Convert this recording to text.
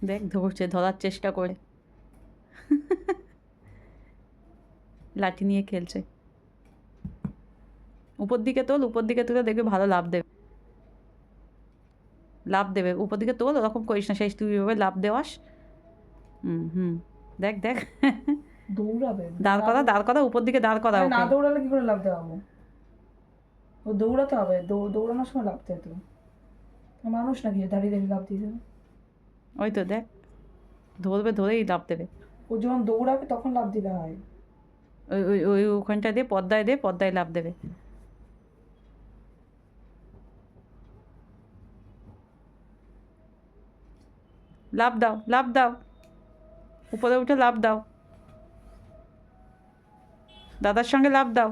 দেখ ধরছে, ধরার চেষ্টা করে। লাঠি নিয়ে খেলছে। উপর দিকে তোল, উপর দিকে তুলে দেখবি ভালো লাভ দেবে। লাভ দেবে, উপর দিকে তোল, ওরকম করিস না, সেই তুই এভাবে লাভ দেওয়াস। হুম, দেখ দেখ। দৌড়াবে দাঁড় করা, দাঁড় করা, উপর দিকে দাঁড় করা না ওকে। দৌড়ালে কি করে লাভ দেওয়াবো? ও দৌড়াতে হবে, দৌড়ানোর সময় লাভ দেয় তো। মানুষ নাকি যে দাঁড়িয়ে দাঁড়িয়ে লাভ দিয়ে দেবে? ওই তো দেখ, ধরবে, ধরেই লাভ দেবে। ও যখন দৌড়াবে তখন লাভ দিলে হয়। ওই ওই ওই ওখানটায় দে, পদ্মায় দে, পদ্মায় লাভ দেবে। লাভ দাও, লাভ দাও, উপরে উঠে লাভ দাও, দাদার সঙ্গে লাভ দাও।